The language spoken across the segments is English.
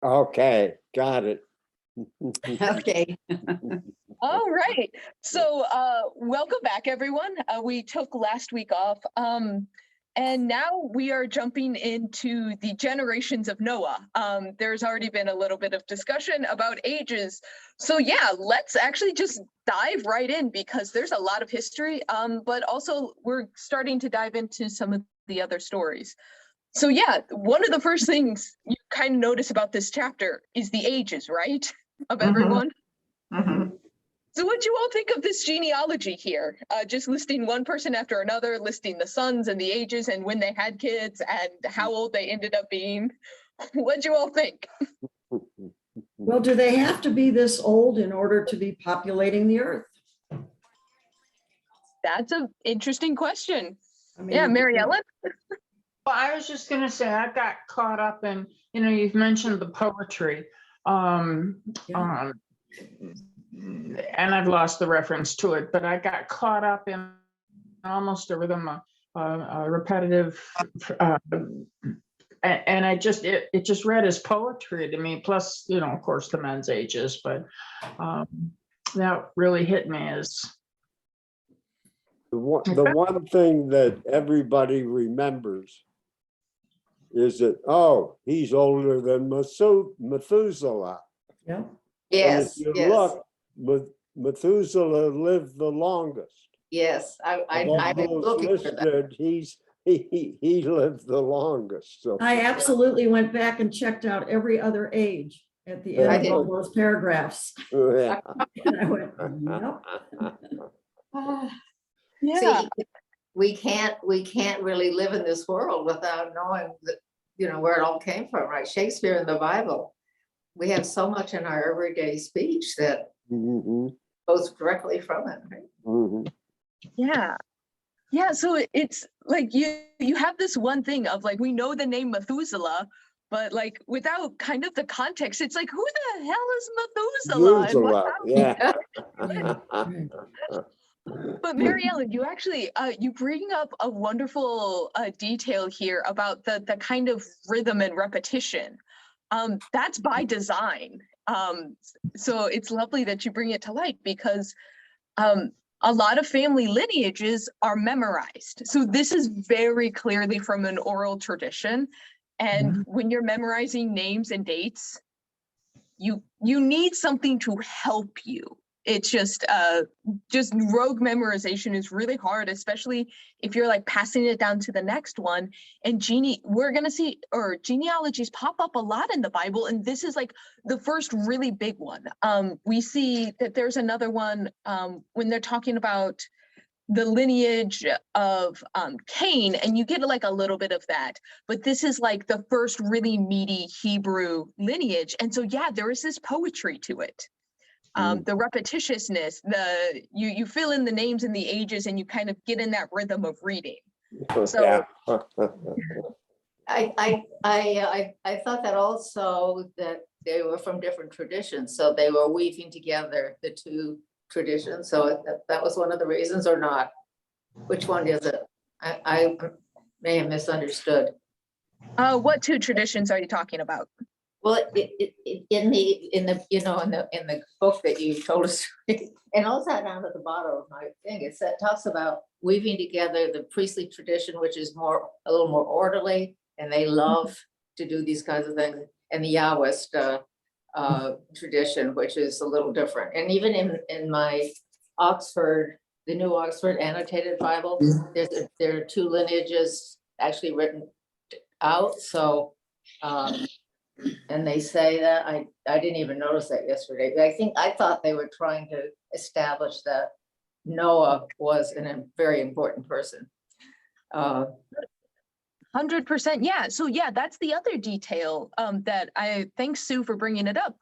Okay, got it. Okay. All right. So welcome back, everyone. We took last week off. And now we are jumping into the generations of Noah. There's already been a little bit of discussion about ages. So yeah, let's actually just dive right in because there's a lot of history, but also we're starting to dive into some of the other stories. So yeah, one of the first things you kind of notice about this chapter is the ages, right? Of everyone. Mhm. So what do you all think of this genealogy here? Just listing one person after another, listing the sons and the ages and when they had kids and how old they ended up being. What do you all think? Well, do they have to be this old in order to be populating the earth? That's an interesting question. I mean, Yeah, Mary Ellen? Well, I was just going to say, I got caught up in, you've mentioned the poetry. Yeah. And I've lost the reference to it, but I got caught up in almost a rhythm, a repetitive, and I just, it just read as poetry to me, plus, of course, the men's ages, but that really hit me as. The one thing that everybody remembers is that, oh, he's older than Methuselah. Yeah. Yes, And if you yes, look, Methuselah lived the longest. yes. I Of was those looking for that. listed, he lived the longest. So I absolutely went back and checked out every other age at the end I of did. all those paragraphs. yeah. And I went, nope. Yeah. See, we can't really live in this world without knowing that, where it all came from, right? Shakespeare and the Bible. We have so much in our everyday speech that Mhm, goes directly from it, right? mhm. Yeah. Yeah, so it's like you have this one thing of like, we know the name Methuselah, but like without kind of the context, it's like, who the hell is Methuselah? And what Methuselah, Yeah. yeah. Right. But Mary Ellen, you actually you bring up a wonderful detail here about the kind of rhythm and repetition. That's by design. So it's lovely that you bring it to light because a lot of family lineages are memorized. So this is very clearly from an oral tradition. And when you're memorizing names and dates, you need something to help you. It's just rogue memorization is really hard, especially if you're like passing it down to the next one. And we're gonna see, or genealogies pop up a lot in the Bible, and this is like the first really big one. We see that there's another one when they're talking about the lineage of Cain, and you get like a little bit of that, but this is like the first really meaty Hebrew lineage. And so, yeah, there is this poetry to it. The repetitiousness, you fill in the names and the ages and you kind of get in that rhythm of reading. So Yeah. I thought that also that they were from different traditions, so they were weaving together the two traditions. So that was one of the reasons, or not? Which one is it? I may have misunderstood. what two traditions are you talking about? Well, in the book that you told us, to read, and also down at the bottom of my thing, it talks about weaving together the priestly tradition, which is a little more orderly, and they love to do these kinds of things, and the Yahwist tradition, which is a little different. And even in my the New Oxford Annotated Bible, there are two lineages actually written out. So. And they say that I didn't even notice that yesterday. I thought they were trying to establish that Noah was a very important person. 100%. Yeah. So yeah, that's the other detail that I thanks Sue for bringing it up.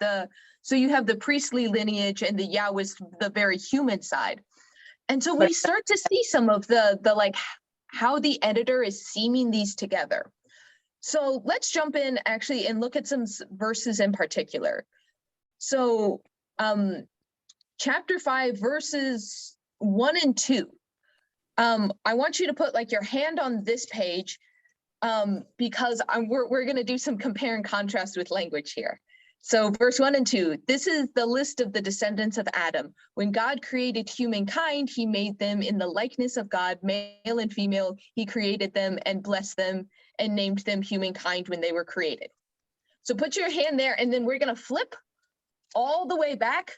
So you have the priestly lineage and the Yahwist, the very human side. And so we start to see some of the like how the editor is seaming these together. So let's jump in actually and look at some verses in particular. So chapter 5, verses 1 and 2. I want you to put like your hand on this page because we're going to do some compare and contrast with language here. So verse 1 and 2, this is the list of the descendants of Adam. When God created humankind, he made them in the likeness of God, male and female. He created them and blessed them and named them humankind when they were created. So put your hand there, and then we're going to flip all the way back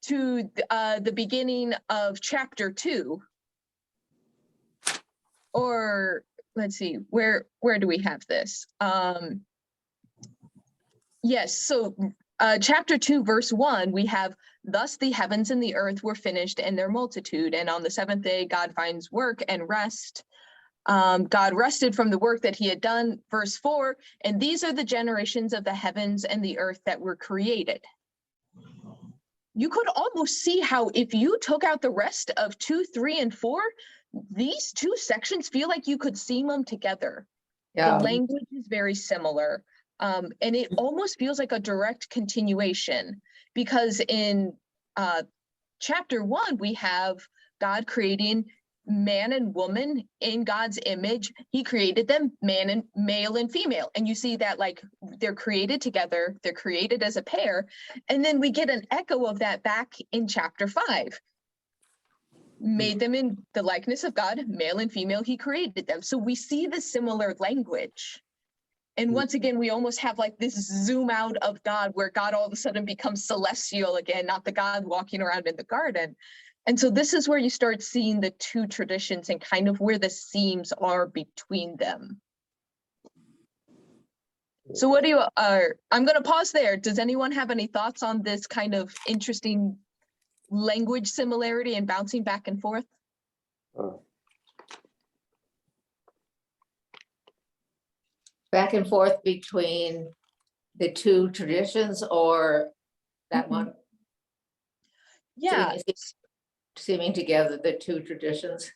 to the beginning of chapter 2. Or let's see, where do we have this? Yes, so chapter 2, verse 1, we have, thus the heavens and the earth were finished and their multitude. And on the seventh day, God finds work and rest. God rested from the work that he had done. Verse 4, and these are the generations of the heavens and the earth that were created. You could almost see how if you took out the rest of 2, 3, and 4, these two sections feel like you could seam them together. Yeah. The language is very similar. And it almost feels like a direct continuation, because in chapter 1, we have God creating man and woman in God's image. He created them male and female. And you see that like they're created together, they're created as a pair. And then we get an echo of that back in chapter 5. Made them in the likeness of God, male and female, he created them. So we see the similar language. And once again, we almost have like this zoom out of God, where God all of a sudden becomes celestial again, not the God walking around in the garden. And so this is where you start seeing the two traditions and kind of where the seams are between them. So what do you, I'm going to pause there. Does anyone have any thoughts on this kind of interesting language similarity and bouncing back and forth? Back and forth between the two traditions, or that one? Yeah. Seeming together the two traditions.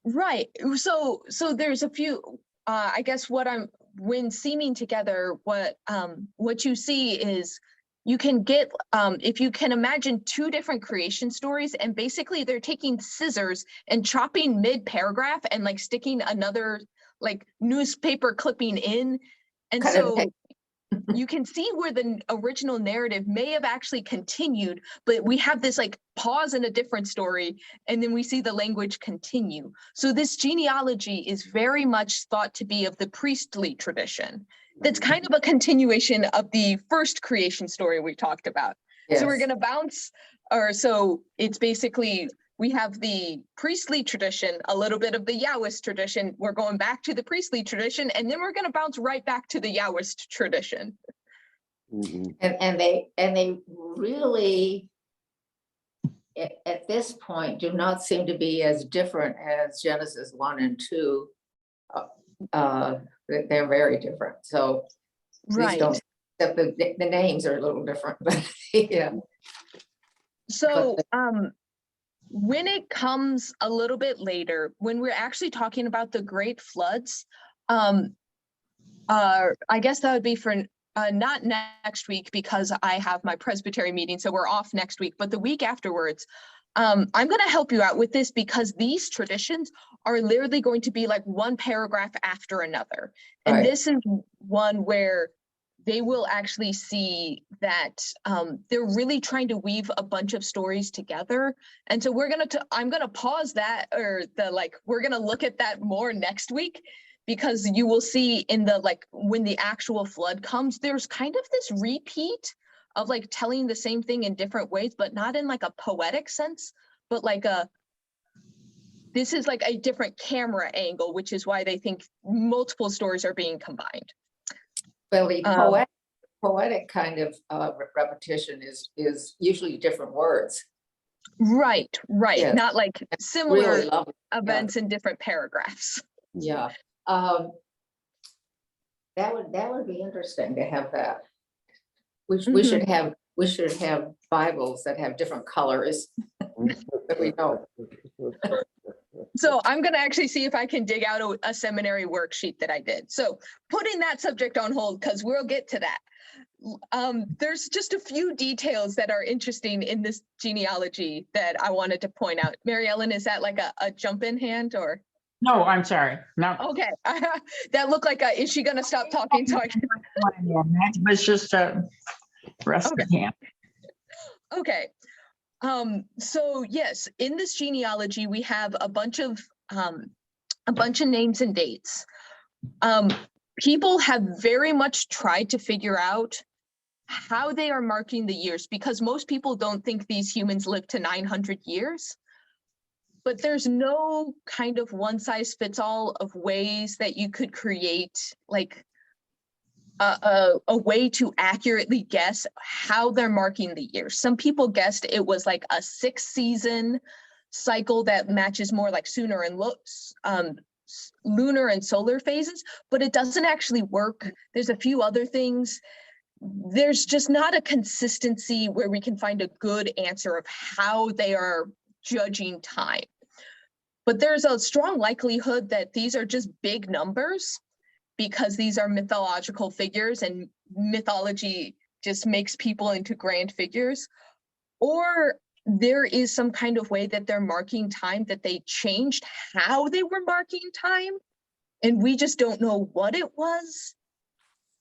Right. So there's a few, I guess when seaming together, what you see is you can get, if you can imagine two different creation stories, and basically they're taking scissors and chopping mid-paragraph and like sticking another like newspaper clipping in. And so you can see where the original narrative may have actually continued, but we have this like pause in a different story, and then we see the language continue. So this genealogy is very much thought to be of the priestly tradition. That's kind of a continuation of the first creation story we talked about. Yes. So we're going to bounce, so it's basically, we have the priestly tradition, a little bit of the Yahwist tradition. We're going back to the priestly tradition, and then we're going to bounce right back to the Yahwist tradition. Mm-hmm. And they really, at this point, do not seem to be as different as Genesis 1 and 2. They're very different. So right. Except the names are a little different, but yeah. So when it comes a little bit later, when we're actually talking about the great floods, I guess that would be for not next week, because I have my Presbyterian meeting, so we're off next week, but the week afterwards. I'm going to help you out with this, because these traditions are literally going to be like one paragraph after another. And right. This is one where they will actually see that they're really trying to weave a bunch of stories together. And so I'm going to pause that, or we're going to look at that more next week, because you will see in the, when the actual flood comes, there's kind of this repeat of like telling the same thing in different ways, but not in like a poetic sense, but this is like a different camera angle, which is why they think multiple stories are being combined. Well, the poetic kind of repetition is usually different words. Right. Yes. Not like similar really events in different paragraphs. Yeah. That would be interesting to have that. We should have Bibles that have different colors that we know. So I'm going to actually see if I can dig out a seminary worksheet that I did. So putting that subject on hold, because we'll get to that. There's just a few details that are interesting in this genealogy that I wanted to point out. Mary Ellen, is that like a jump in hand, or? No, I'm sorry. No. Okay, that looked like is she gonna stop talking so I can? That was just a rest of hand. Okay. So yes, in this genealogy, we have a bunch of names and dates. People have very much tried to figure out how they are marking the years, because most people don't think these humans live to 900 years. But there's no kind of one size fits all of ways that you could create like a way to accurately guess how they're marking the years. Some people guessed it was like a 6-season cycle that matches more like lunar and solar phases, but it doesn't actually work. There's a few other things. There's just not a consistency where we can find a good answer of how they are judging time. But there's a strong likelihood that these are just big numbers, because these are mythological figures and mythology just makes people into grand figures. Or there is some kind of way that they're marking time, that they changed how they were marking time, and we just don't know what it was.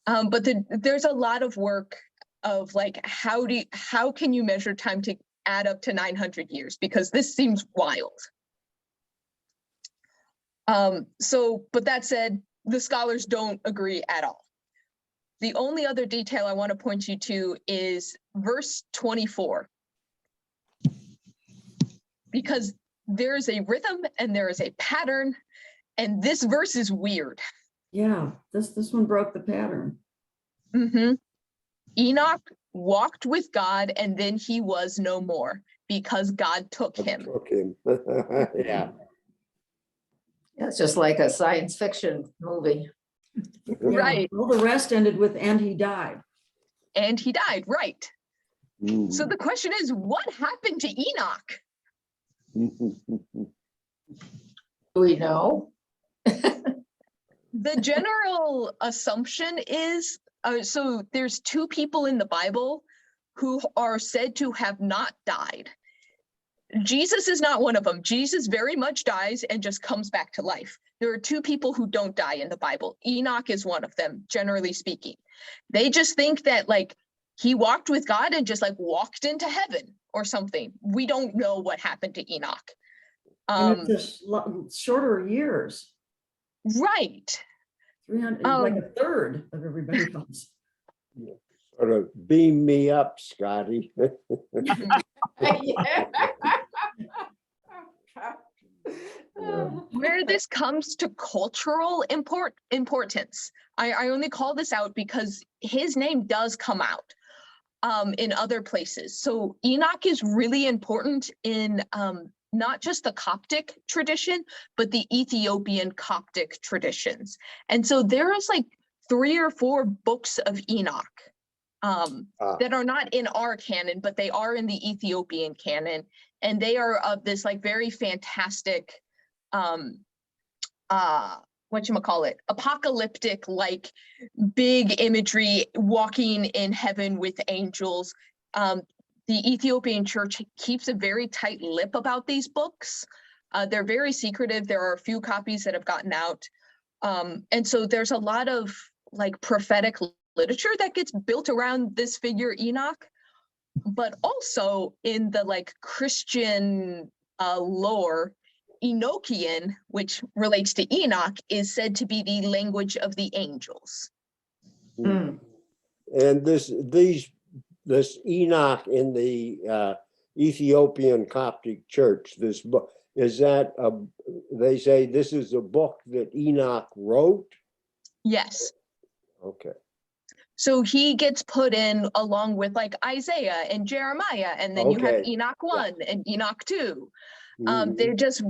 But there's a lot of work of like, how can you measure time to add up to 900 years? Because this seems wild. But that said, the scholars don't agree at all. The only other detail I want to point you to is verse 24. Because there is a rhythm and there is a pattern, and this verse is weird. Yeah, this one broke the pattern. Enoch walked with God, and then he was no more, because God took him. Took him. Yeah. It's just like a science fiction movie. Yeah, Right. all the rest ended with, and he died. And he died, right. Mm. So the question is, what happened to Enoch? Do we know? The general assumption is, so there's 2 people in the Bible who are said to have not died. Jesus is not one of them. Jesus very much dies and just comes back to life. There are 2 people who don't die in the Bible. Enoch is one of them, generally speaking. They just think that like he walked with God and just like walked into heaven or something. We don't know what happened to Enoch. And it's shorter years. Right. 300, like a third of everybody else. Sort of beam me up, Scotty. Where this comes to cultural importance, I only call this out because his name does come out in other places. So Enoch is really important in not just the Coptic tradition, but the Ethiopian Coptic traditions. And so there is like 3 or 4 books of Enoch that are not in our canon, but they are in the Ethiopian canon. And they are of this like very fantastic, whatchamacallit, apocalyptic, like big imagery, walking in heaven with angels. The Ethiopian church keeps a very tight lip about these books. They're very secretive. There are a few copies that have gotten out. And so there's a lot of like prophetic literature that gets built around this figure Enoch, but also in the like Christian lore, Enochian, which relates to Enoch, is said to be the language of the angels. Mm. And this Enoch in the Ethiopian Coptic Church, this book, is that they say this is a book that Enoch wrote? Yes. Okay. So he gets put in along with like Isaiah and Jeremiah, and then you have Okay. Enoch 1 and Enoch 2. Mhm. They just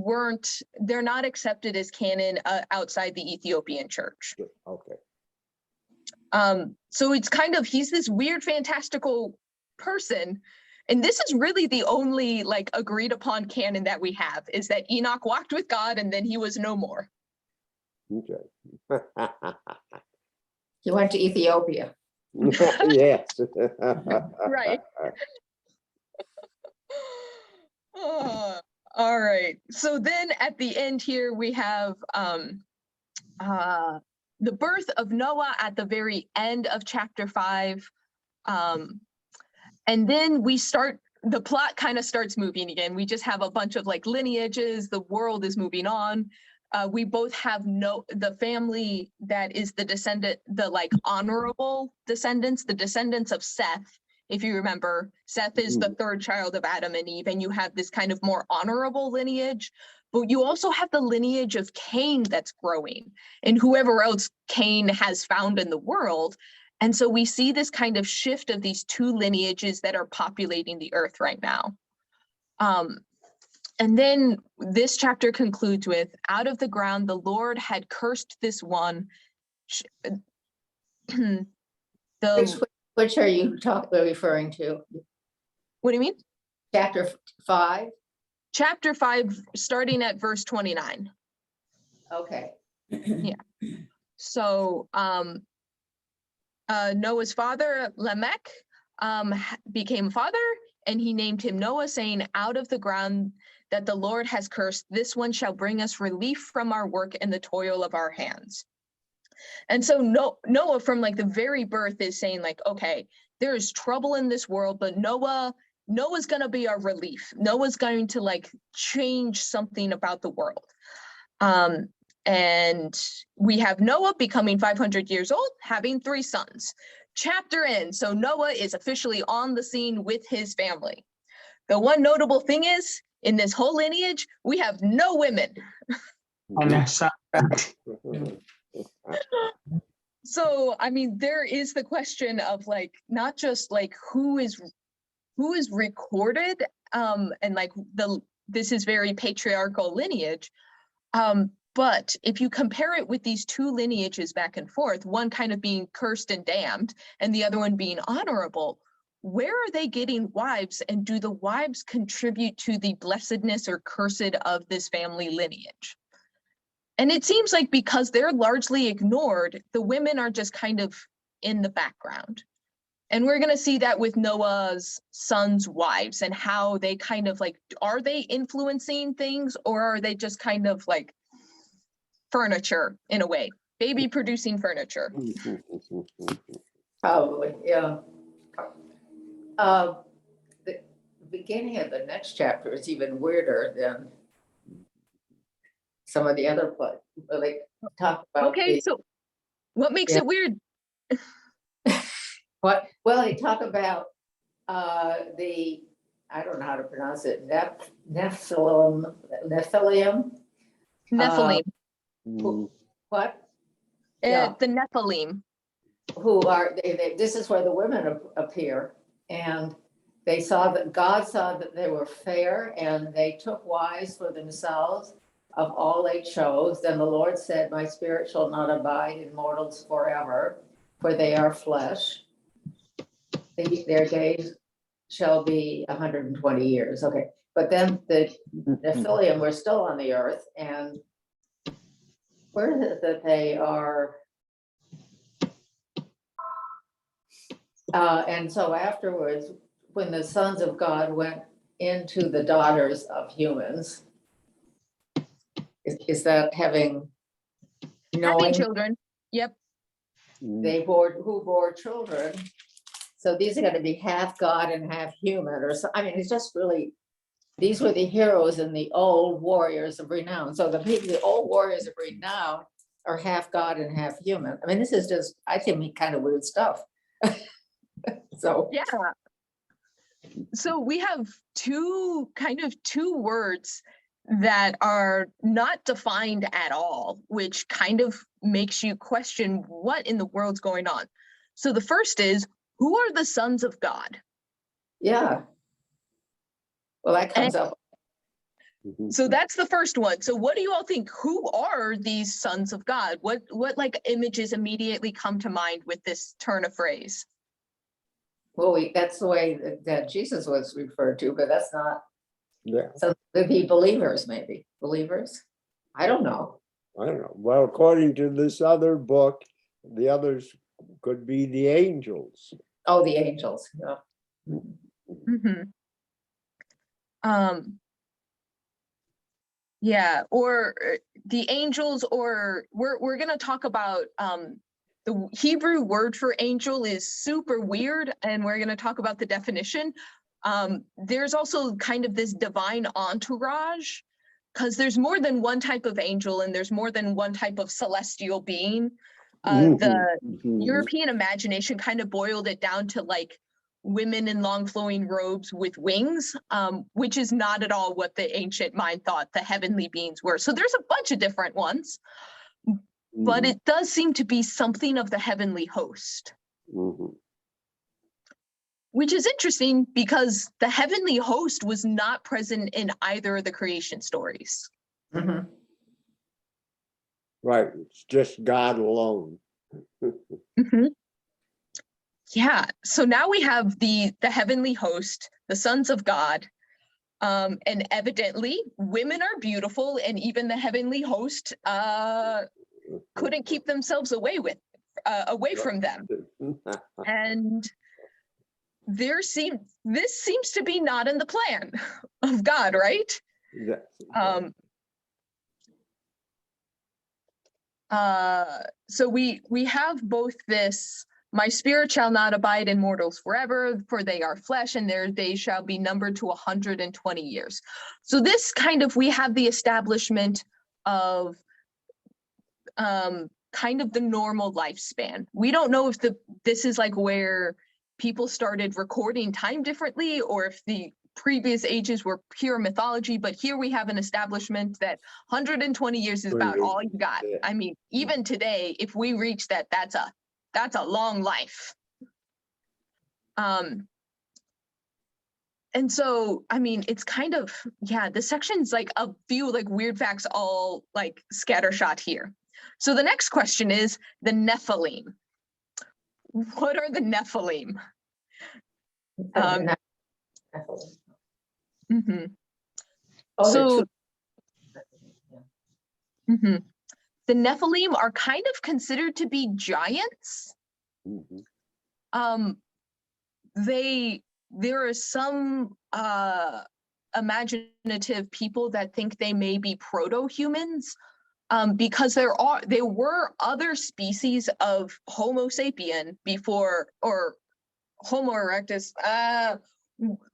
they're not accepted as canon outside the Ethiopian church. Okay. So it's kind of, he's this weird, fantastical person. And this is really the only like agreed upon canon that we have, is that Enoch walked with God and then he was no more. Okay. He went to Ethiopia. Yes. Right. All right. So then at the end here, we have the birth of Noah at the very end of chapter 5. And then the plot kind of starts moving again. We just have a bunch of like lineages. The world is moving on. We both have the family that is the descendant, the like honorable descendants, the descendants of Seth. If you remember, Seth is the third child of Adam and Eve, and you have this kind of more honorable lineage. But you also have the lineage of Cain that's growing, and whoever else Cain has found in the world. And so we see this kind of shift of these two lineages that are populating the earth right now. And then this chapter concludes with, out of the ground, the Lord had cursed this one. Which are you referring to? What do you mean? Chapter 5? Chapter 5, starting at verse 29. Okay. So Noah's father, Lamech, became father, and he named him Noah, saying, out of the ground that the Lord has cursed, this one shall bring us relief from our work and the toil of our hands. And so Noah, from like the very birth, is saying like, okay, there is trouble in this world, but Noah's going to be our relief. Noah's going to like change something about the world. And we have Noah becoming 500 years old, having 3 sons. Chapter ends. So Noah is officially on the scene with his family. The one notable thing is, in this whole lineage, we have no women. And I saw that. So, I mean, there is the question of like, not just like who is recorded, and like this is very patriarchal lineage. But if you compare it with these two lineages back and forth, one kind of being cursed and damned, and the other one being honorable, where are they getting wives? And do the wives contribute to the blessedness or cursed of this family lineage? And it seems like because they're largely ignored, the women are just kind of in the background. And we're going to see that with Noah's sons' wives and how they kind of like, are they influencing things, or are they just kind of like furniture in a way, baby producing furniture? Probably, yeah. The beginning of the next chapter is even weirder than some of the other plays. They talk about Okay, so what makes it weird? what? Well, they talk about the, I don't know how to pronounce it, Nephilim. Nephilim. What? Yeah. The Nephilim. Who are this is where the women appear, and they saw that God saw that they were fair, and they took wives for themselves of all they chose. Then the Lord said, my spirit shall not abide in mortals forever, for they are flesh. Their days shall be 120 years. Okay, but then the Nephilim were still on the earth, and where is it that they are? And so afterwards, when the sons of God went into the daughters of humans, is that having Children? Yep. They bore children. So these are going to be half God and half human, or so. I mean, it's just really, these were the heroes and the old warriors of renown. So the old warriors of renown are half God and half human. I mean, this is just, I think, kind of weird stuff. So yeah. So we have two words that are not defined at all, which kind of makes you question what in the world's going on. So the first is, who are the sons of God? Yeah. Well, that comes up. So that's the first one. So what do you all think? Who are these sons of God? What like images immediately come to mind with this turn of phrase? Well, that's the way that Jesus was referred to, but that's not. Yeah, So they'd be believers, maybe. Believers? I don't know. I don't know. Well, according to this other book, the others could be the angels. Oh, the angels. Yeah. Mm-hmm. Yeah, or the angels, or we're gonna talk about the Hebrew word for angel is super weird, and we're gonna talk about the definition. There's also kind of this divine entourage, because there's more than one type of angel and there's more than one type of celestial being. The European imagination kind of boiled it down to like women in long flowing robes with wings, which is not at all what the ancient mind thought the heavenly beings were. So there's a bunch of different ones, but it does seem to be something of the heavenly host. Which is interesting because the heavenly host was not present in either of the creation stories. Mhm. Right, it's just God alone. Yeah, so now we have the heavenly host, the sons of God, and evidently women are beautiful, and even the heavenly host couldn't keep themselves away from them. And this seems to be not in the plan of God, right? So we have both this, my spirit shall not abide in mortals forever, for they are flesh, and their days shall be numbered to 120 years. So this kind of, we have the establishment of kind of the normal lifespan. We don't know if this is like where people started recording time differently, or if the previous ages were pure mythology, but here we have an establishment that 120 years is about all you got. I mean, even today, if we reach that, that's a long life. And so, I mean, it's kind of, yeah, this section's like a few like weird facts all like scattershot here. So the next question is the Nephilim. What are the Nephilim? So the Nephilim are kind of considered to be giants. There are some imaginative people that think they may be proto-humans, because there were other species of Homo sapien before, or Homo erectus,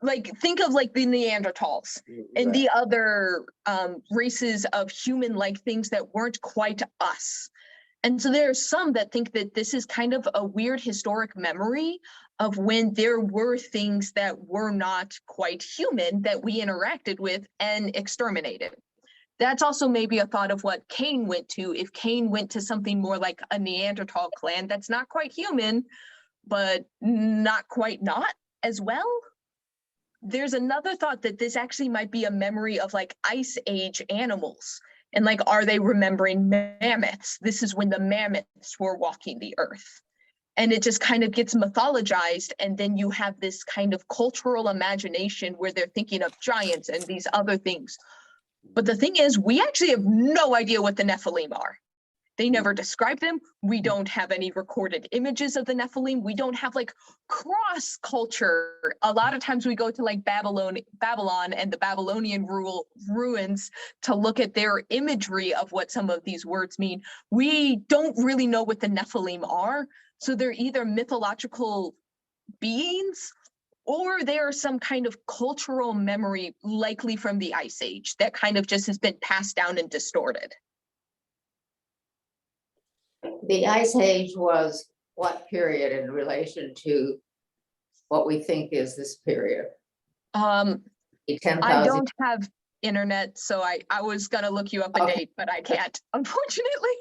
like think of like the Neanderthals and the other races of human-like things that weren't quite us. And so there are some that think that this is kind of a weird historic memory of when there were things that were not quite human that we interacted with and exterminated. That's also maybe a thought of what Cain went to. If Cain went to something more like a Neanderthal clan that's not quite human, but not quite not as well. There's another thought that this actually might be a memory of like ice age animals. And like, are they remembering mammoths? This is when the mammoths were walking the earth. And it just kind of gets mythologized. And then you have this kind of cultural imagination where they're thinking of giants and these other things. But the thing is, we actually have no idea what the Nephilim are. They never describe them. We don't have any recorded images of the Nephilim. We don't have like cross culture. A lot of times we go to like Babylon and the Babylonian ruins to look at their imagery of what some of these words mean. We don't really know what the Nephilim are. So they're either mythological beings or they are some kind of cultural memory, likely from the Ice Age, that kind of just has been passed down and distorted. The Ice Age was what period in relation to what we think is this period? I don't have internet, so I was gonna look you up a date, but I can't, unfortunately.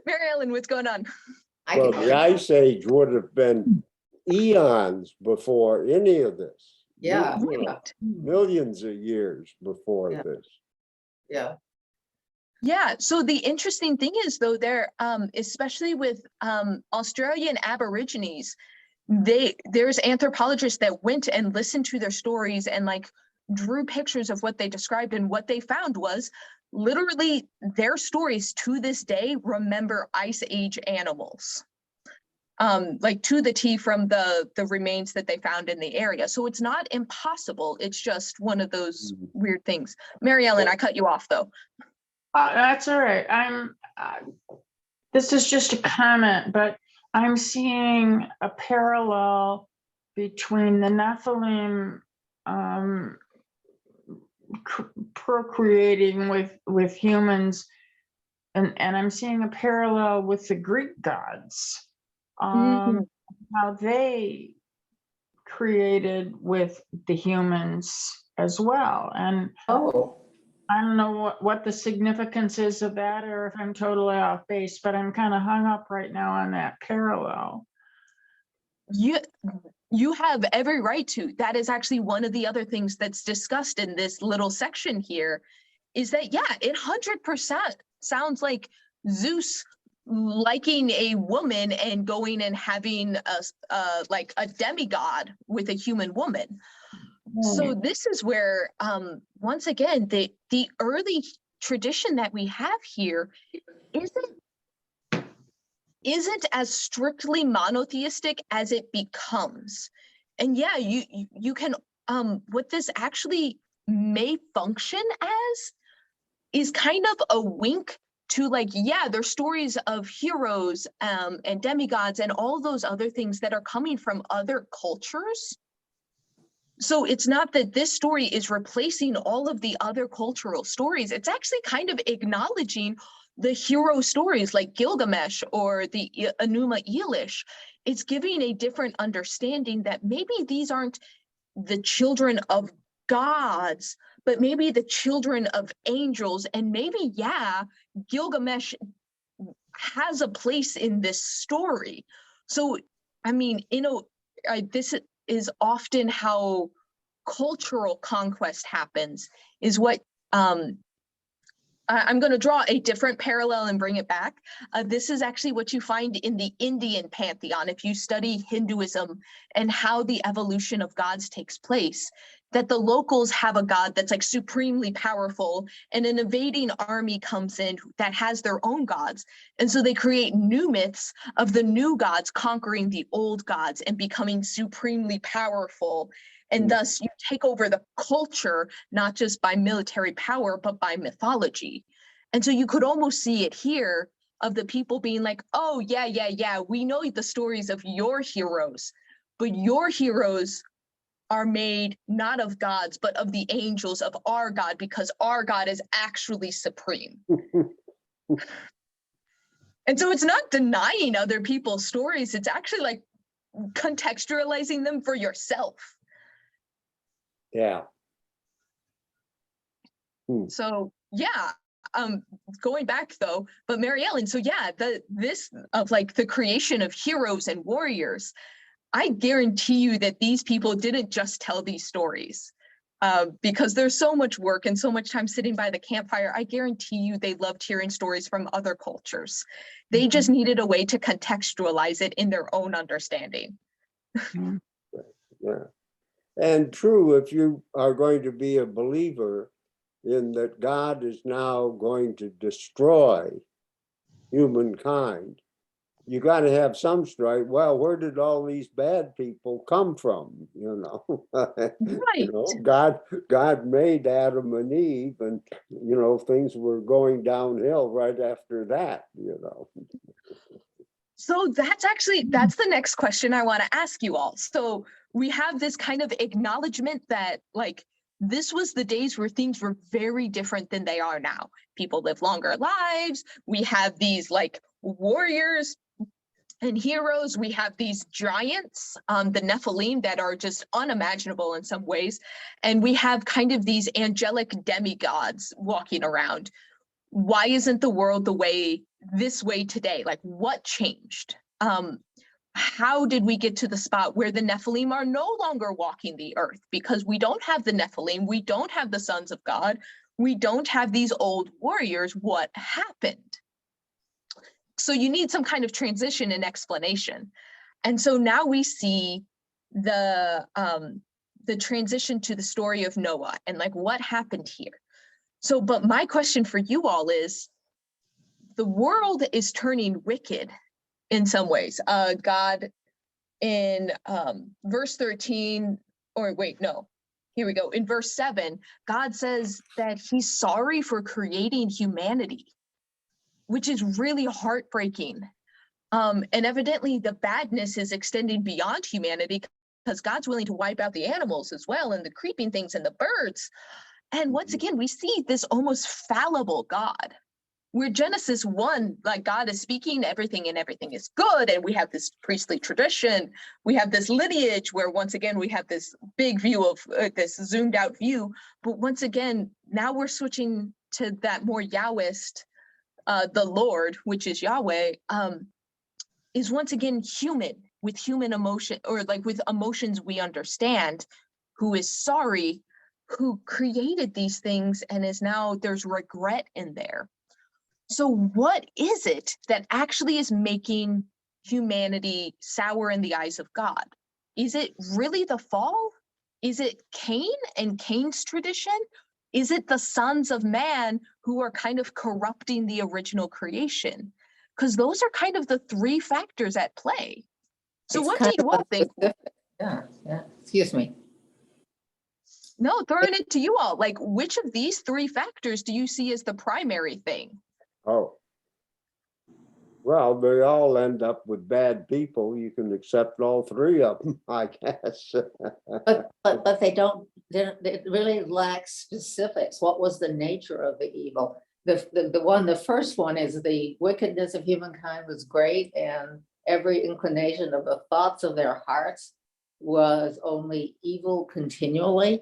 Mary Ellen, what's going on? Well, the Ice Age would have been eons before any of this. Yeah. Millions of years before this. Yeah. Yeah, so the interesting thing is though, there, especially with Australian Aborigines, there's anthropologists that went and listened to their stories and like drew pictures of what they described, and what they found was literally their stories to this day remember Ice Age animals. like to the T from the remains that they found in the area. So it's not impossible. It's just one of those weird things. Mary Ellen, I cut you off though. That's all right. This is just a comment, but I'm seeing a parallel between the Nephilim procreating with humans, and I'm seeing a parallel with the Greek gods, how they created with the humans as well. And Oh, I don't know what the significance is of that, or if I'm totally off base, but I'm kind of hung up right now on that parallel. You have every right to. That is actually one of the other things that's discussed in this little section here, is that, yeah, it 100% sounds like Zeus liking a woman and going and having like a demigod with a human woman. So this is where, once again, the early tradition that we have here isn't as strictly monotheistic as it becomes. And yeah, you can, what this actually may function as is kind of a wink to, like, yeah, there's stories of heroes and demigods and all those other things that are coming from other cultures. So it's not that this story is replacing all of the other cultural stories. It's actually kind of acknowledging the hero stories like Gilgamesh or the Enuma Elish. It's giving a different understanding that maybe these aren't the children of gods, but maybe the children of angels. And maybe, yeah, Gilgamesh has a place in this story. So, I mean, this is often how cultural conquest happens, is what I'm going to draw a different parallel and bring it back. This is actually what you find in the Indian pantheon. If you study Hinduism and how the evolution of gods takes place, that the locals have a god that's like supremely powerful, and an invading army comes in that has their own gods. And so they create new myths of the new gods conquering the old gods and becoming supremely powerful. And thus you take over the culture, not just by military power, but by mythology. And so you could almost see it here of the people being like, oh, yeah, we know the stories of your heroes, but your heroes are made not of gods, but of the angels of our God, because our God is actually supreme. And so it's not denying other people's stories. It's actually like contextualizing them for yourself. Yeah. So yeah, going back though, but Mary Ellen, so yeah, this of like the creation of heroes and warriors, I guarantee you that these people didn't just tell these stories because there's so much work and so much time sitting by the campfire. I guarantee you they loved hearing stories from other cultures. They just needed a way to contextualize it in their own understanding. Yeah. And true, if you are going to be a believer in that God is now going to destroy humankind, you got to have some strife. Well, where did all these bad people come from? You know, Right. You know, God made Adam and Eve, and you know, things were going downhill right after that. You know. So that's the next question I want to ask you all. So we have this kind of acknowledgement that like this was the days where things were very different than they are now. People live longer lives. We have these like warriors and heroes. We have these giants, the Nephilim, that are just unimaginable in some ways. And we have kind of these angelic demigods walking around. Why isn't the world this way today? Like, what changed? How did we get to the spot where the Nephilim are no longer walking the earth? Because we don't have the Nephilim, we don't have the sons of God, we don't have these old warriors. What happened? So you need some kind of transition and explanation. And so now we see the transition to the story of Noah and like what happened here. So, but my question for you all is, the world is turning wicked in some ways. God in verse 13, or wait, no, here we go. In verse 7, God says that he's sorry for creating humanity, which is really heartbreaking. And evidently the badness is extending beyond humanity, because God's willing to wipe out the animals as well, and the creeping things and the birds. And once again, we see this almost fallible God, where Genesis 1, like God is speaking everything and everything is good. And we have this priestly tradition. We have this lineage where once again, we have this big view of this zoomed out view. But once again, now we're switching to that more Yahwist, the Lord, which is Yahweh, is once again human, with human emotion, or like with emotions we understand, who is sorry, who created these things, and is now, there's regret in there. So what is it that actually is making humanity sour in the eyes of God? Is it really the fall? Is it Cain and Cain's tradition? Is it the sons of man who are kind of corrupting the original creation? Because those are kind of the three factors at play. So It's what do kind you of all think? Yeah, excuse me. No, throwing it to you all. Like, which of these three factors do you see as the primary thing? Oh. Well, they all end up with bad people. You can accept all three of them, I guess. But they don't, it really lacks specifics. What was the nature of the evil? The first one is the wickedness of humankind was great, and every inclination of the thoughts of their hearts was only evil continually,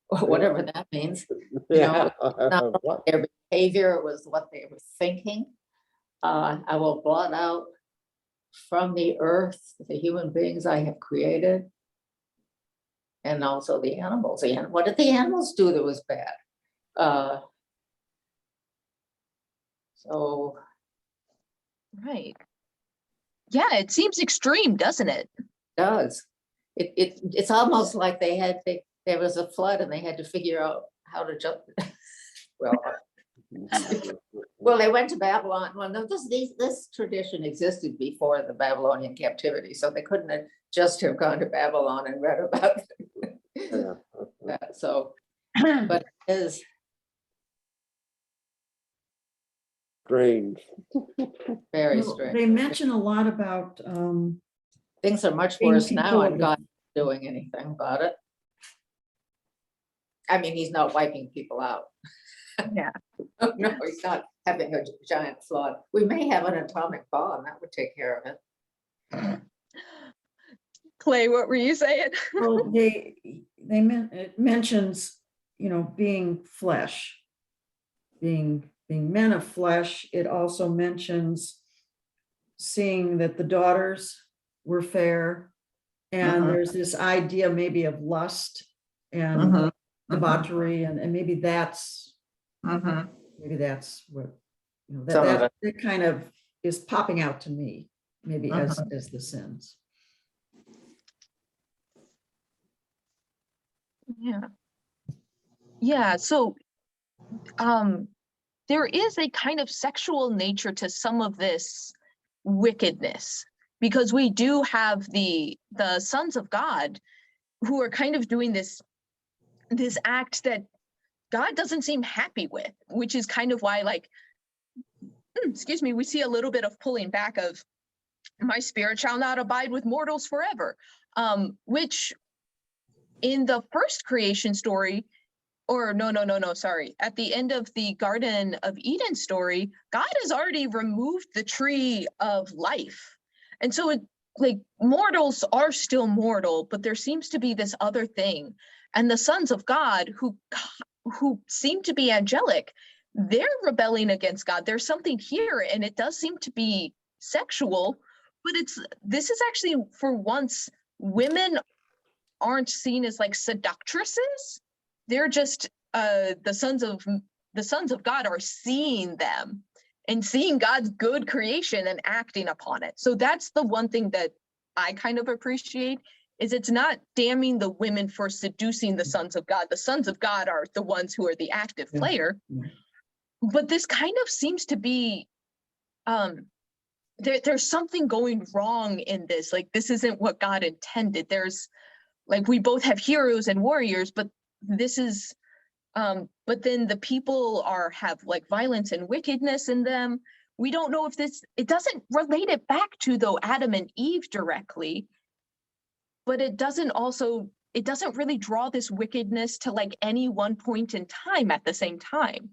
or whatever that means. You know, not What? their behavior, it was what they were thinking. I will blot out from the earth the human beings I have created, and also the animals. And what did the animals do that was bad? So, Right. Yeah, it seems extreme, doesn't it? does it's almost like there was a flood and they had to figure out how to jump. Well, they went to Babylon. Well, no, this tradition existed before the Babylonian captivity, so they couldn't have just have gone to Babylon and read about it. So, but it is Strange. very Well, strange. they mention a lot about, Things are much being worse now, people and of- God isn't doing anything about it. I mean, he's not wiping people out. Yeah. No, he's not having a giant flood. We may have an atomic bomb that would take care of it. Clay, what were you saying? well, it mentions, being flesh, being men of flesh. It also mentions seeing that the daughters were fair, and there's this idea maybe of lust and debauchery, and maybe that's what, Some of that kind of is popping out to me, maybe as the sins. Yeah. Yeah, so there is a kind of sexual nature to some of this wickedness, because we do have the sons of God who are kind of doing this act that God doesn't seem happy with, which is kind of why, like, excuse me, we see a little bit of pulling back of my spirit shall not abide with mortals forever, which in the first creation story, or no, sorry, at the end of the Garden of Eden story, God has already removed the tree of life. And so like mortals are still mortal, but there seems to be this other thing. And the sons of God who seem to be angelic, they're rebelling against God. There's something here, and it does seem to be sexual, but this is actually, for once, women aren't seen as like seductresses. They're just the sons of God are seeing them and seeing God's good creation and acting upon it. So that's the one thing that I kind of appreciate, is it's not damning the women for seducing the sons of God. The sons of God are the ones who are the active player. But this kind of seems to be there's something going wrong in this. Like, this isn't what God intended. There's like, we both have heroes and warriors, but this is, but then the people have like violence and wickedness in them. We don't know if it doesn't relate it back to, though, Adam and Eve directly, but it doesn't really draw this wickedness to like any one point in time at the same time.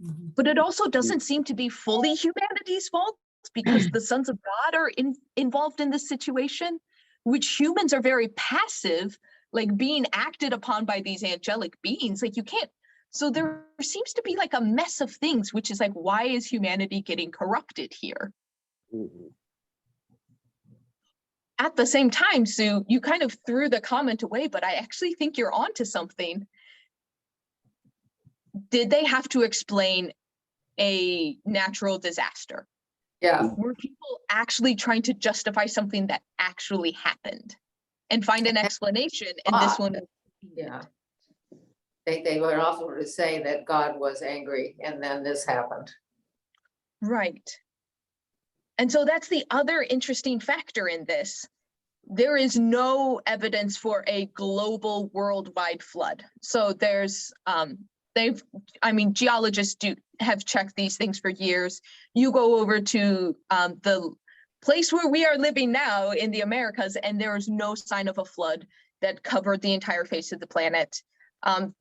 Mhm. But it also doesn't seem to be fully humanity's fault, because the sons of God are involved in this situation, which humans are very passive, like being acted upon by these angelic beings. Like, you can't, so there seems to be like a mess of things, which is like, why is humanity getting corrupted here? Mhm. At the same time, Sue, you kind of threw the comment away, but I actually think you're onto something. Did they have to explain a natural disaster? Yeah, Were people actually trying to justify something that actually happened and find an explanation? And this one, yeah. They were also to say that God was angry and then this happened. right. And so that's the other interesting factor in this. There is no evidence for a global worldwide flood. So there's, geologists have checked these things for years. You go over to the place where we are living now in the Americas, and there is no sign of a flood that covered the entire face of the planet.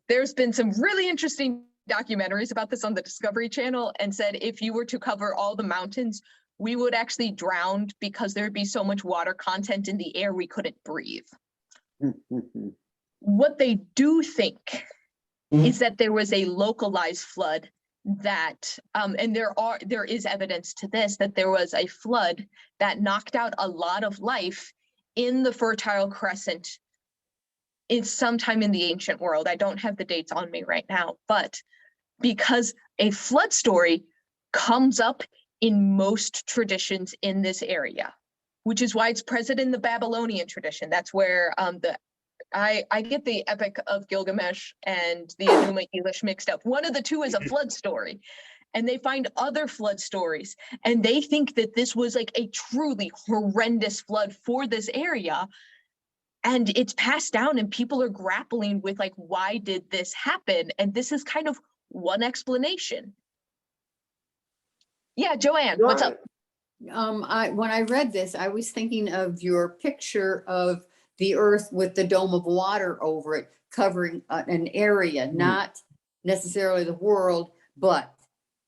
There's been some really interesting documentaries about this on the Discovery Channel, and said if you were to cover all the mountains, we would actually drown because there'd be so much water content in the air we couldn't breathe. What they do think is that there was a localized flood that, and there is evidence to this, that there was a flood that knocked out a lot of life in the Fertile Crescent sometime in the ancient world. I don't have the dates on me right now, but because a flood story comes up in most traditions in this area, which is why it's present in the Babylonian tradition. That's where I get the Epic of Gilgamesh and the Enuma Elish mixed up. One of the two is a flood story, and they find other flood stories, and they think that this was like a truly horrendous flood for this area, and it's passed down, and people are grappling with like, why did this happen? And this is kind of one explanation. Yeah, Joanne, what's up? When I read this, I was thinking of your picture of the earth with the dome of water over it, covering an area, not necessarily the world, but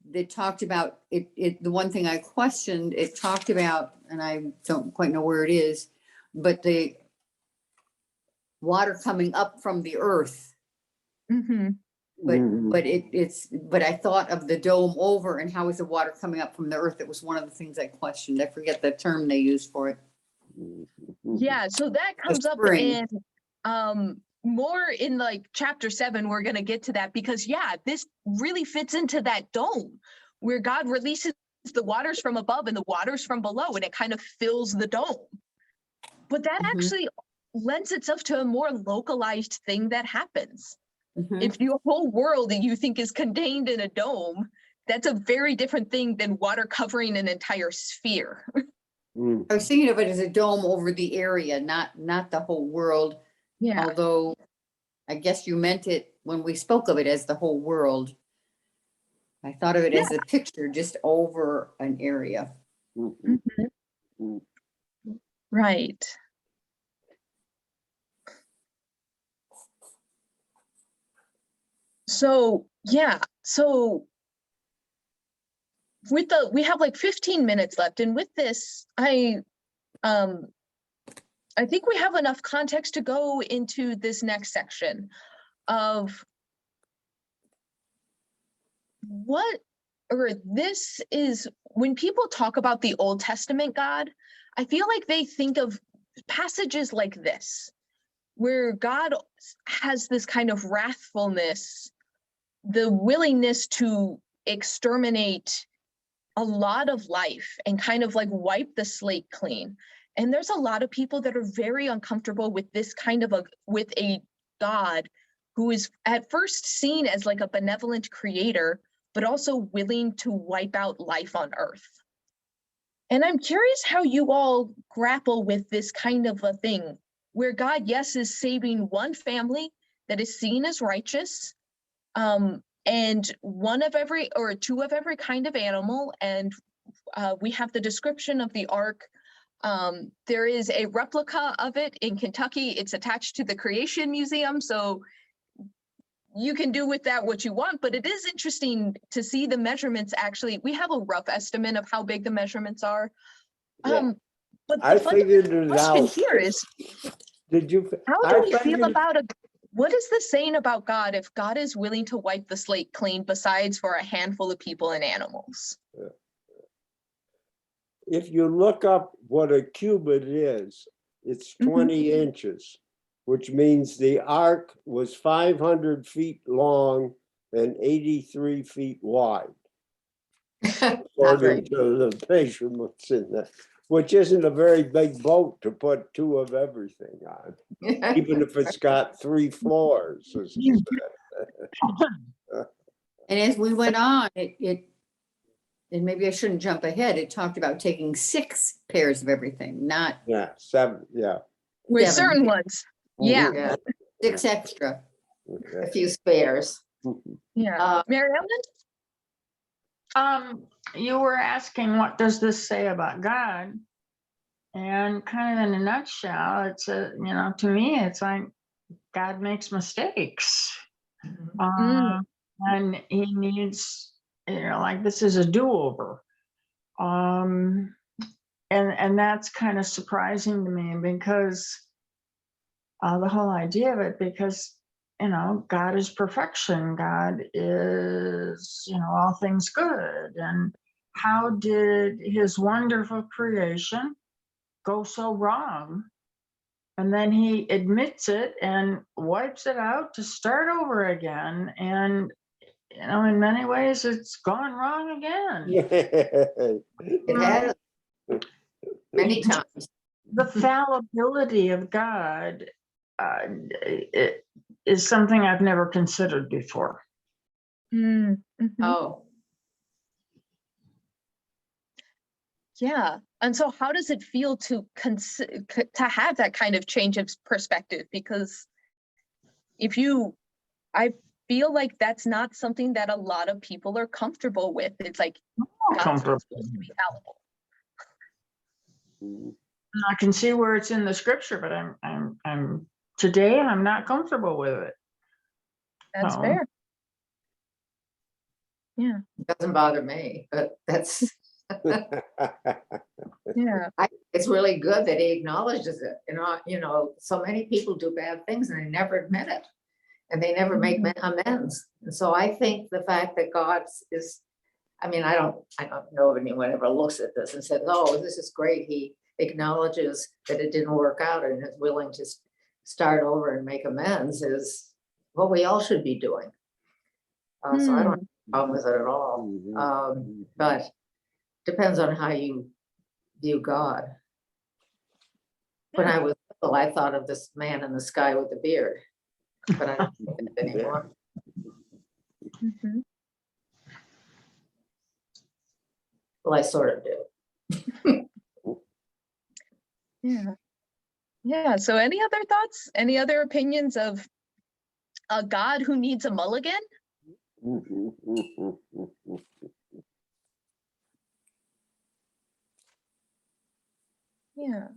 they talked about it. The one thing I questioned, it talked about, and I don't quite know where it is, but the water coming up from the earth. Mm-hmm. But I thought of the dome over, and how is the water coming up from the earth? It was one of the things I questioned. I forget the term they used for it. Yeah, so that comes up spring. in more in like chapter 7. We're going to get to that, because yeah, this really fits into that dome where God releases the waters from above and the waters from below, and it kind of fills the dome. But that actually lends itself to a more localized thing that happens. If your whole world that you think is contained in a dome, that's a very different thing than water covering an entire sphere. I was thinking of it as a dome over the area, not the whole world. Yeah. Although I guess you meant it when we spoke of it as the whole world. I thought of it as a picture just over an area. Right. So yeah, so we have like 15 minutes left, and with this, I think we have enough context to go into this next section of this is when people talk about the Old Testament God, I feel like they think of passages like this, where God has this kind of wrathfulness, the willingness to exterminate a lot of life and kind of like wipe the slate clean. And there's a lot of people that are very uncomfortable with this kind of with a God who is at first seen as like a benevolent creator, but also willing to wipe out life on earth. And I'm curious how you all grapple with this kind of a thing where God, yes, is saving one family that is seen as righteous, and one of every or two of every kind of animal. And we have the description of the ark. There is a replica of it in Kentucky. It's attached to the Creation Museum. So you can do with that what you want, but it is interesting to see the measurements. Actually, we have a rough estimate of how big the measurements are. Yeah. But I the figured fundamental it question out. here is, Did you? how I do we feel figured- about what is this saying about God if God is willing to wipe the slate clean besides for a handful of people and animals? If you look up what a cubit is, it's 20 inches, which means the ark was 500 feet long and 83 feet wide, according to the measurements in that, which isn't a very big boat to put two of everything on, even if it's got 3 floors. As you said. And as we went on, and maybe I shouldn't jump ahead, it talked about taking 6 pairs of everything, not Yeah, 7, yeah. With 7. certain ones. Yeah. Yeah, 6 extra. a few spares. Yeah. Mary Ellen? You were asking, what does this say about God? And kind of in a nutshell, it's a, you know, to me, it's like God makes mistakes. And he needs, you know, like this is a do-over. And that's kind of surprising to me because the whole idea of it, because, you know, God is perfection. God is, you know, all things good. And how did his wonderful creation go so wrong? And then he admits it and wipes it out to start over again. And, you know, in many ways, it's gone wrong again. It has many times. The fallibility of God it is something I've never considered before. Oh, Yeah. And so how does it feel to have that kind of change of perspective? Because I feel like that's not something that a lot of people are comfortable with. It's like, God's supposed to be fallible. I can see where it's in the scripture, but I'm today I'm not comfortable with it. That's No. fair. Yeah. doesn't bother me, but that's, Yeah. it's really good that he acknowledges it. You know, so many people do bad things and they never admit it. And they never make amends. And so I think the fact that God is, I mean, I don't know if anyone ever looks at this and says, oh, this is great. He acknowledges that it didn't work out and is willing to start over and make amends is what we all should be doing. So I don't have a problem with it at all. But depends on how you view God. When I was little, I thought of this man in the sky with the beard, but I don't think that anymore. Well, I sort of do. Yeah. Yeah. So any other thoughts? Any other opinions of a God who needs a mulligan? Yeah.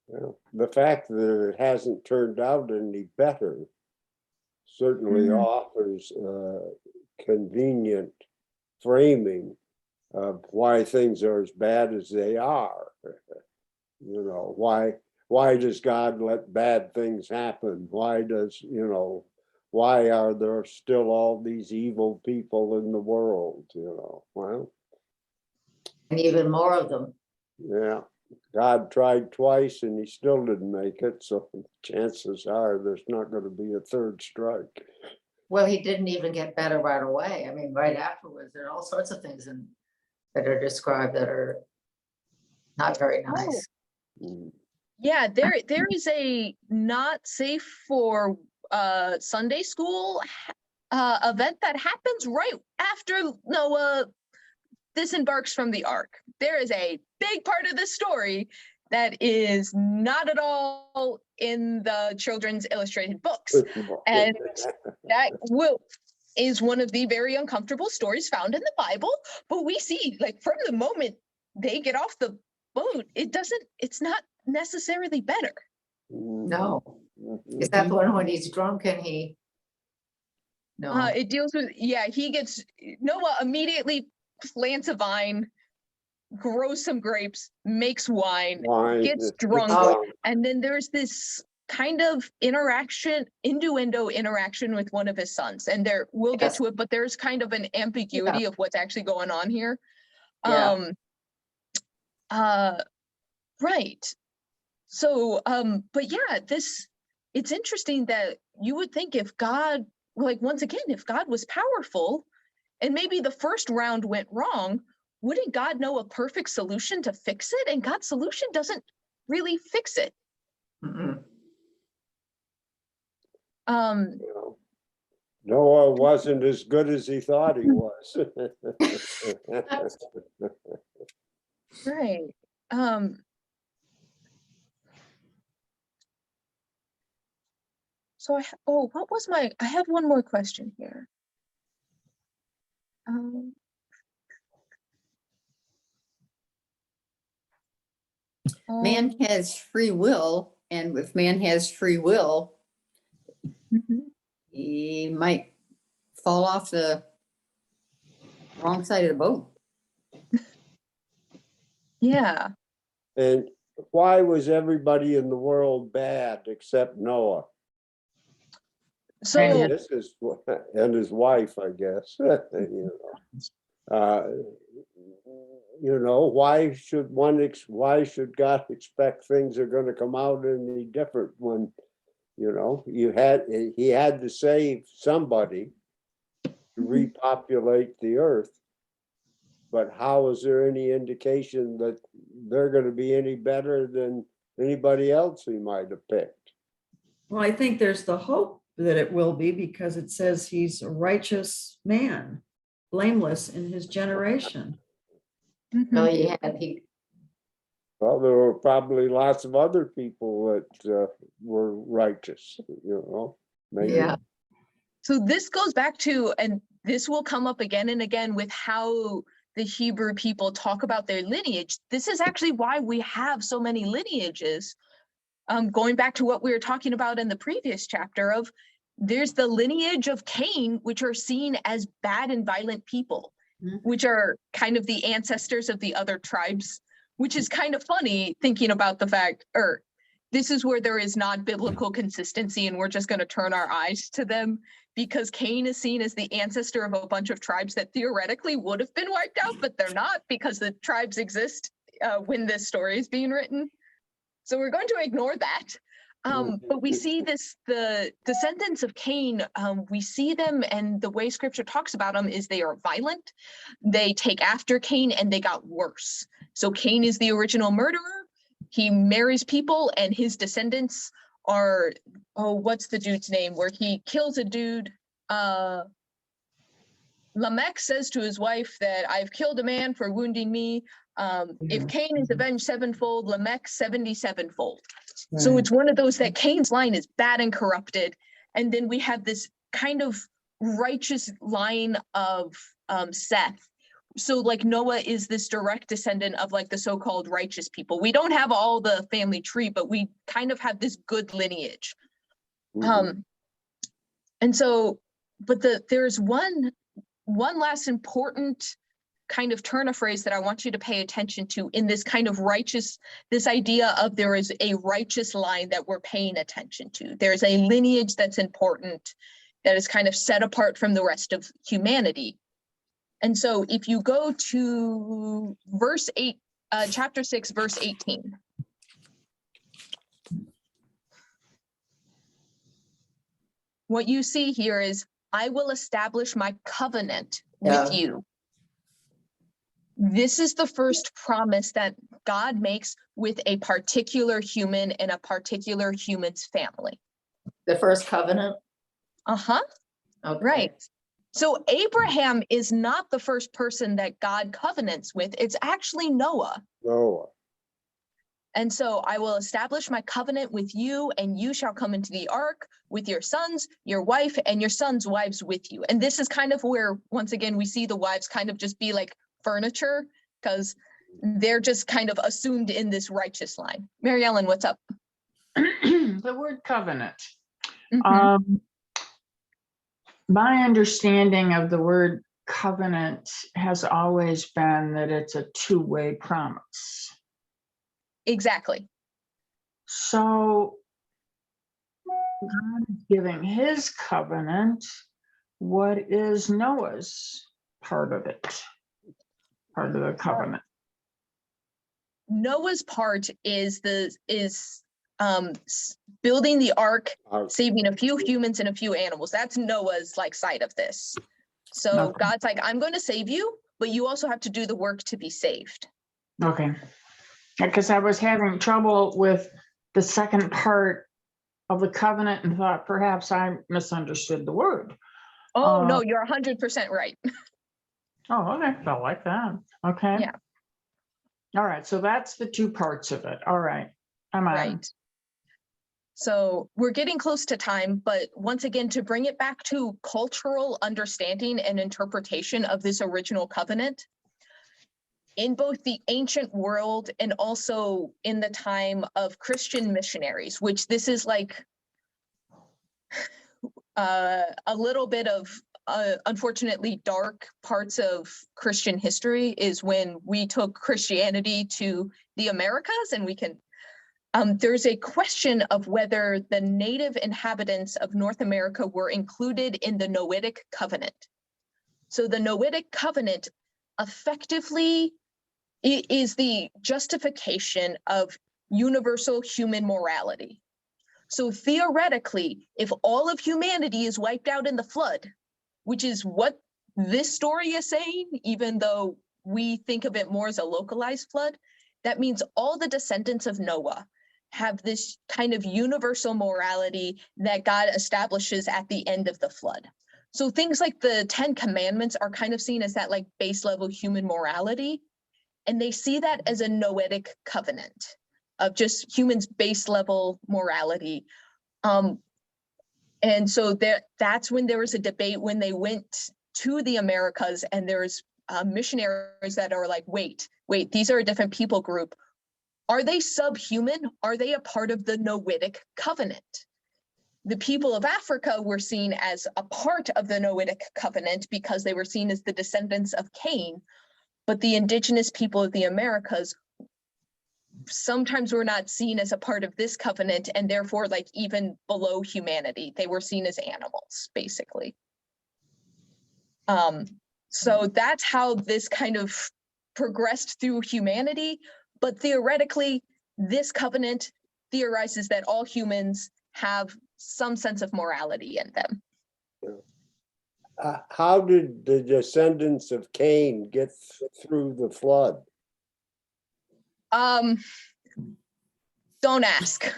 Well, the fact that it hasn't turned out any better certainly offers convenient framing of why things are as bad as they are. You know, why does God let bad things happen? Why does, you know, why are there still all these evil people in the world? You know, well, And even more of them. yeah, God tried twice and he still didn't make it. So chances are there's not going to be a third strike. Well, he didn't even get better right away. I mean, right afterwards, there are all sorts of things that are described that are not very nice. Yeah, there is a not safe for Sunday school event that happens right after Noah. disembarks from the ark, there is a big part of this story that is not at all in the children's illustrated books. And that is one of the very uncomfortable stories found in the Bible. But we see, like, from the moment they get off the boat, it's not necessarily better. No. Is that the one when he's drunk and he? No. It deals with, Noah immediately plants a vine, grows some grapes, makes wine, gets drunk, and then there's this kind of innuendo interaction with one of his sons. And we'll get to it, but there's kind of an ambiguity of what's actually going on here. Yeah. Right. So, but yeah, it's interesting that you would think if God, like, once again, if God was powerful and maybe the first round went wrong, wouldn't God know a perfect solution to fix it? And God's solution doesn't really fix it. Mm-mm. Noah wasn't as good as he thought he was. Right. So I have one more question here. Man has free will, and if man has free will, he might fall off the wrong side of the boat. Yeah. And why was everybody in the world bad except Noah? So And and his wife, I guess. Why should God expect things are going to come out any different when, he had to save somebody to repopulate the earth. But how is there any indication that they're going to be any better than anybody else he might have picked? Well, I think there's the hope that it will be, because it says he's a righteous man, blameless in his generation. No, Well, there were probably lots of other people that were righteous, maybe. Yeah. So this goes back to, and this will come up again and again with how the Hebrew people talk about their lineage. This is actually why we have so many lineages. Going back to what we were talking about in the previous chapter of, there's the lineage of Cain, which are seen as bad and violent people, which are kind of the ancestors of the other tribes, which is kind of funny thinking about the fact, this is where there is not biblical consistency and we're just going to turn our eyes to them, because Cain is seen as the ancestor of a bunch of tribes that theoretically would have been wiped out, but they're not, because the tribes exist when this story is being written. So we're going to ignore that. But we see the descendants of Cain, we see them, and the way scripture talks about them is they are violent, they take after Cain, and they got worse. So Cain is the original murderer. He marries people, and his descendants are, what's the dude's name? Where he kills a dude. Lamech says to his wife that I've killed a man for wounding me. If Cain is avenged sevenfold, Lamech 77-fold. So it's one of those that Cain's line is bad and corrupted. And then we have this kind of righteous line of Seth. So like Noah is this direct descendant of like the so-called righteous people. We don't have all the family tree, but we kind of have this good lineage. And so, but there's one last important kind of turn of phrase that I want you to pay attention to in this kind of righteous, this idea of there is a righteous line that we're paying attention to. There's a lineage that's important, that is kind of set apart from the rest of humanity. And so if you go to verse 8, chapter 6, verse 18. What you see here is, I will establish my covenant with you. This is the first promise that God makes with a particular human and a particular human's family. The first covenant? Okay. Okay. Right. So Abraham is not the first person that God covenants with. It's actually Noah. Noah. And so I will establish my covenant with you, and you shall come into the ark with your sons, your wife, and your sons' wives with you. And this is kind of where, once again, we see the wives kind of just be like furniture, because they're just kind of assumed in this righteous line. Mary Ellen, what's up? The word covenant. Mhm. My understanding of the word covenant has always been that it's a two-way promise. Exactly. So God is giving his covenant. What is Noah's part of it? Part of the covenant. Noah's part is building the ark, saving a few humans and a few animals. That's Noah's like side of this. So Okay. God's like, I'm going to save you, but you also have to do the work to be saved. Okay. Because I was having trouble with the second part of the covenant and thought perhaps I misunderstood the word. Oh, no, you're 100% right. Oh, okay. I like that. Okay. Yeah. All right. So that's the two parts of it. All right. I'm on. Right. So we're getting close to time, but once again, to bring it back to cultural understanding and interpretation of this original covenant, in both the ancient world and also in the time of Christian missionaries, which this is like a little bit of unfortunately dark parts of Christian history, is when we took Christianity to the Americas, and we can there's a question of whether the native inhabitants of North America were included in the Noahic covenant. So the Noahic covenant effectively is the justification of universal human morality. So theoretically, if all of humanity is wiped out in the flood, which is what this story is saying, even though we think of it more as a localized flood, that means all the descendants of Noah have this kind of universal morality that God establishes at the end of the flood. So things like the 10 Commandments are kind of seen as that like base level human morality. And they see that as a Noahic covenant of just humans' base level morality. And so that's when there was a debate when they went to the Americas, and there's missionaries that are like, wait, these are a different people group. Are they subhuman? Are they a part of the Noahic covenant? The people of Africa were seen as a part of the Noahic covenant because they were seen as the descendants of Cain, but the indigenous people of the Americas sometimes were not seen as a part of this covenant, and therefore like even below humanity. They were seen as animals, basically. So that's how this kind of progressed through humanity. But theoretically, this covenant theorizes that all humans have some sense of morality in them. How did the descendants of Cain get through the flood? Don't ask.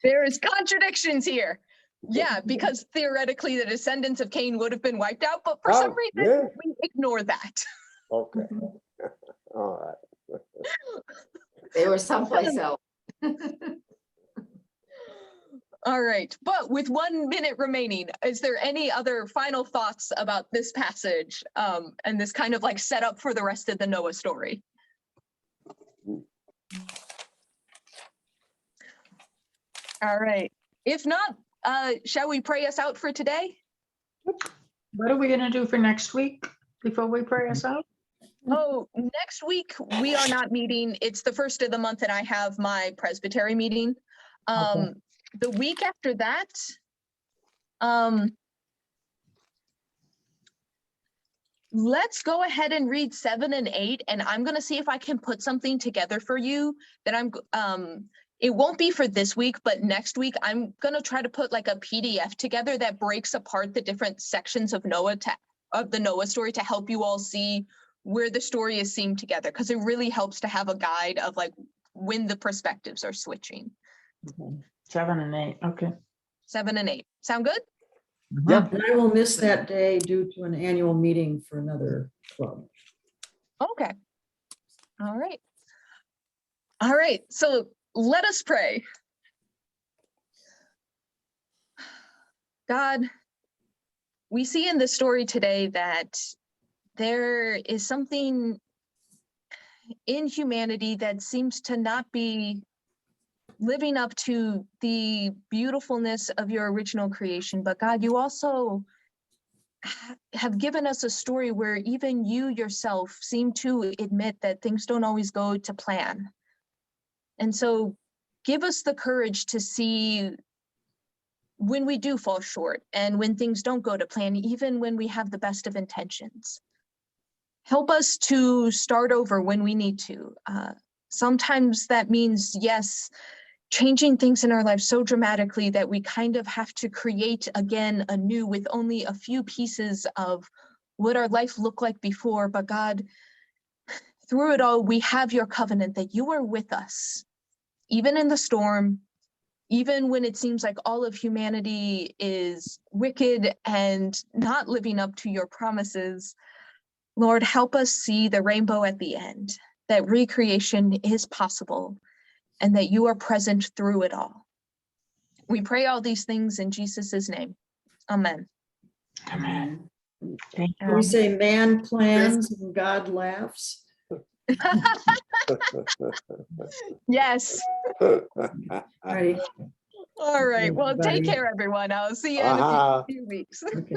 There is contradictions here. Yeah, because theoretically the descendants of Cain would have been wiped out, but for some reason we ignore that. Okay. All right. They were someplace else. All right, but with 1 minute remaining, is there any other final thoughts about this passage and this kind of like setup for the rest of the Noah story? All right, if not, shall we pray us out for today? What are we going to do for next week before we pray us out? Oh, next week we are not meeting. It's the first of the month and I have my Presbyterian meeting. Okay. The week after that, let's go ahead and read 7 and 8, and I'm going to see if I can put something together for you that it won't be for this week, but next week I'm going to try to put like a PDF together that breaks apart the different sections of the Noah story to help you all see where the story is seen together, because it really helps to have a guide of like when the perspectives are switching. Okay. 7 and 8. Okay. 7 and 8. Sound good? Yep. And I will miss that day due to an annual meeting for another club. Okay. All right. All right. So let us pray. God, we see in this story today that there is something in humanity that seems to not be living up to the beautifulness of your original creation. But God, you also have given us a story where even you yourself seem to admit that things don't always go to plan. And so give us the courage to see when we do fall short and when things don't go to plan, even when we have the best of intentions. Help us to start over when we need to. Sometimes that means, yes, changing things in our lives so dramatically that we kind of have to create again anew with only a few pieces of what our life looked like before. But God, through it all, we have your covenant that you are with us, even in the storm, even when it seems like all of humanity is wicked and not living up to your promises. Lord, help us see the rainbow at the end, that recreation is possible and that you are present through it all. We pray all these things in Jesus' name. Amen. Amen. Thank Can we say man plans and God laughs? Yes. Righty. All right. Well, take Everybody. care, everyone. I'll see you in a few weeks. Okay.